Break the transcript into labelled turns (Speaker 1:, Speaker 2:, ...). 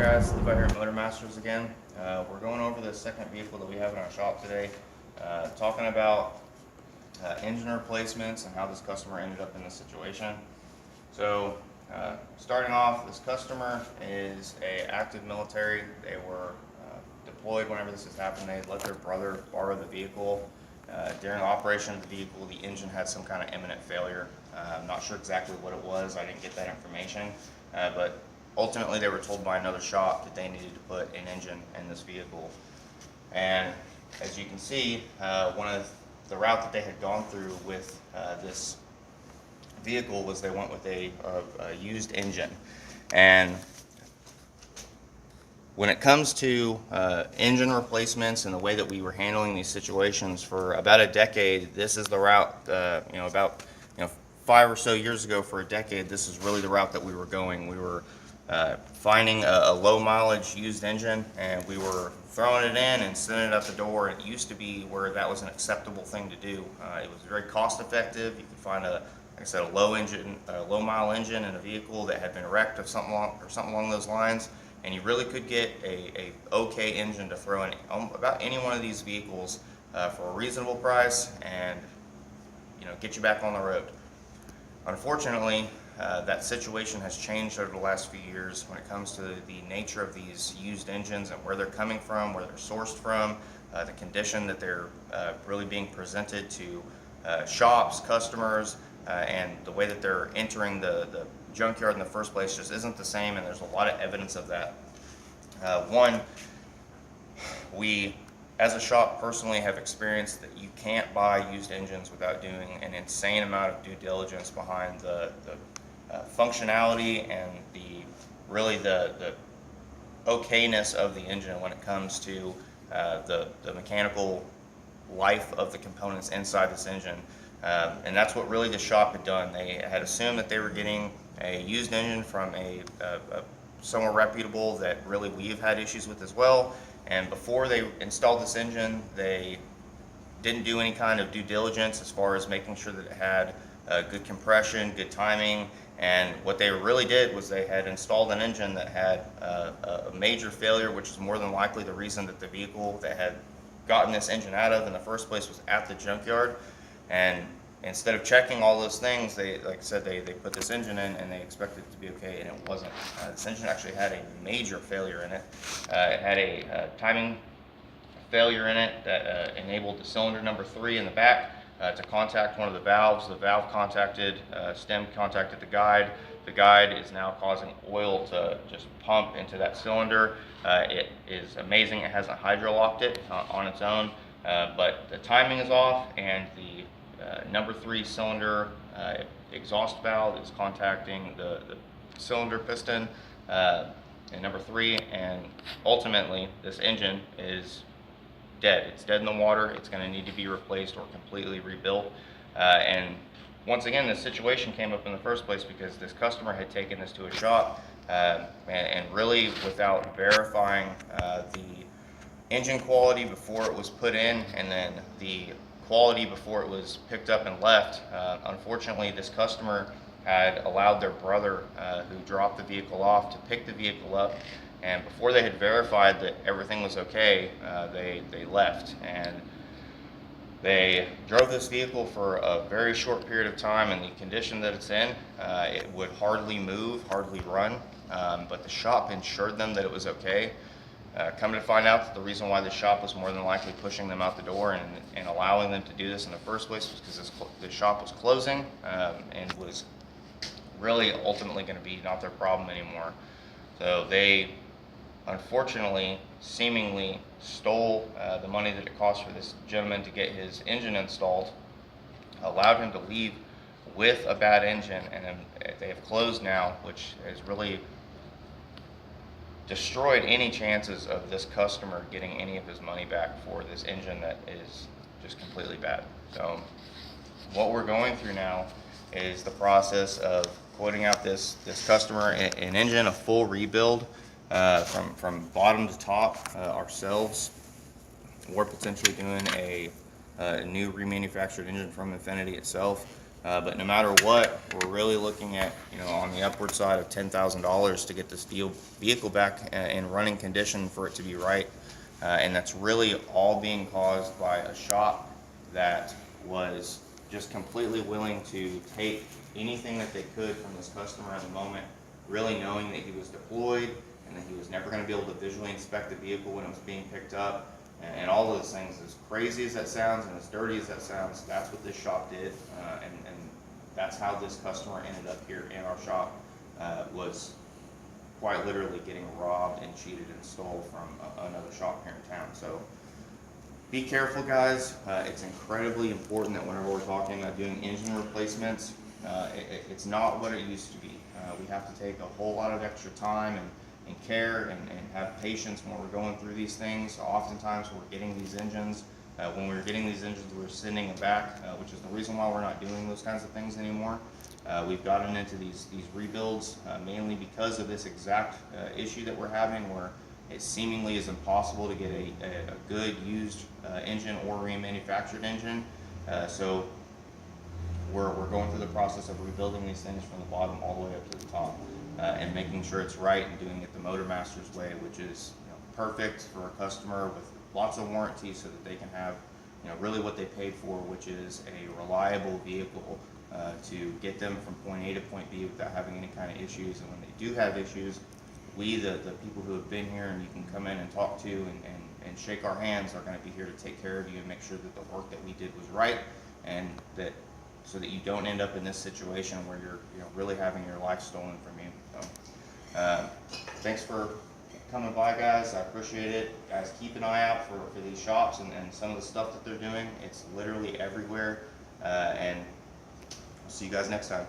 Speaker 1: guys, Levi here at Motor Masters again. We're going over the second vehicle that we have in our shop today, talking about engine replacements and how this customer ended up in this situation. So, starting off, this customer is a active military. They were deployed whenever this has happened. They let their brother borrow the vehicle. During the operation of the vehicle, the engine had some kind of imminent failure. I'm not sure exactly what it was. I didn't get that information, but ultimately they were told by another shop that they needed to put an engine in this vehicle. And as you can see, one of the route that they had gone through with this vehicle was they went with a used engine. And when it comes to engine replacements and the way that we were handling these situations for about a decade, this is the route, about 5 or so years ago, for a decade, this is really the route that we were going. We were finding a low mileage used engine, and we were throwing it in and sending it out the door. It used to be where that was an acceptable thing to do. It was very cost effective. You could find like I said, a low mile engine in a vehicle that had been wrecked or something along those lines, and you really could get a okay engine to throw in about any one of these vehicles for a reasonable price, and get you back on the road. Unfortunately, that situation has changed over the last few years when it comes to the nature of these used engines and where they're coming from, where they're sourced from, the condition that they're really being presented to shops, customers, and the way that they're entering the junkyard in the first place just isn't the same, and there's a lot of evidence of that. One, we as a shop personally have experienced that you can't buy used engines without doing an insane amount of due diligence behind the functionality and the okayness of the engine when it comes to the mechanical life of the components inside this engine. And that's what really the shop had done. They had assumed that they were getting a used engine from a somewhere reputable that really we've had issues with as well. And before they installed this engine, they didn't do any kind of due diligence as far as making sure that it had good compression, good timing. And what they really did was they had installed an engine that had a major failure, which is more than likely the reason that the vehicle that had gotten this engine out of in the first place was at the junkyard. And instead of checking all those things, like I said, they put this engine in and they expected it to be okay, and it wasn't. This engine actually had a major failure in it. It had a timing failure in it that enabled the cylinder number 3 in the back to contact one of the valves. The valve contacted, stem contacted the guide. The guide is now causing oil to just pump into that cylinder. It is amazing it hasn't hydrolocked it on its own, but the timing is off, and the number 3 cylinder exhaust valve is contacting the cylinder piston in number 3, and ultimately this engine is dead. It's dead in the water. It's going to need to be replaced or completely rebuilt. And once again, this situation came up in the first place because this customer had taken this to a shop and really, without verifying the engine quality before it was put in, and then the quality before it was picked up and left. Unfortunately, this customer had allowed their brother, who dropped the vehicle off, to pick the vehicle up, and before they had verified that everything was okay, they left, and they drove this vehicle for a very short period of time. In the condition that it's in, it would hardly move, hardly run, but the shop assured them that it was okay. Come to find out that the reason why the shop was more than likely pushing them out the door and allowing them to do this in the first place was because the shop was closing and was really ultimately going to be not their problem anymore. So they unfortunately seemingly stole the money that it cost for this gentleman to get his engine installed, allowed him to leave with a bad engine, and then they have closed now, which has really destroyed any chances of this customer getting any of his money back for this engine that is just completely bad. So what we're going through now is the process of quoting out this customer an engine, a full rebuild from bottom to top ourselves, or potentially doing a new remanufactured engine from Infinity itself. But no matter what, we're really looking at, on the upward side of $10,000 to get this vehicle back in running condition for it to be right. And that's really all being caused by a shop that was just completely willing to take anything that they could from this customer at the moment, really knowing that he was deployed and that he was never going to be able to visually inspect the vehicle when it was being picked up. And all those things, as crazy as that sounds and as dirty as that sounds, that's what this shop did, and that's how this customer ended up here in our shop, was quite literally getting robbed and cheated and stole from another shop here in town. So be careful, guys. It's incredibly important that whenever we're talking about doing engine replacements, it's not what it used to be. We have to take a whole lot of extra time and care and have patience when we're going through these things. So oftentimes we're getting these engines, when we were getting these engines, we're sending them back, which is the reason why we're not doing those kinds of things anymore. We've gotten into these rebuilds mainly because of this exact issue that we're having, where it seemingly is impossible to get a good used engine or remanufactured engine. So we're going through the process of rebuilding these things from the bottom all the way up to the top, and making sure it's right and doing it the Motor Master's way, which is perfect for a customer with lots of warranty, so that they can have really what they paid for, which is a reliable vehicle to get them from point A to point B without having any kind of issues. And when they do have issues, we, the people who have been here and you can come in and talk to and shake our hands, are going to be here to take care of you and make sure that the work that we did was right, and that so that you don't end up in this situation where you're really having your life stolen from you. So, thanks for coming by, guys. I appreciate it. Guys, keep an eye out for these shops and some of the stuff that they're doing. It's literally everywhere, and I'll see you guys next time.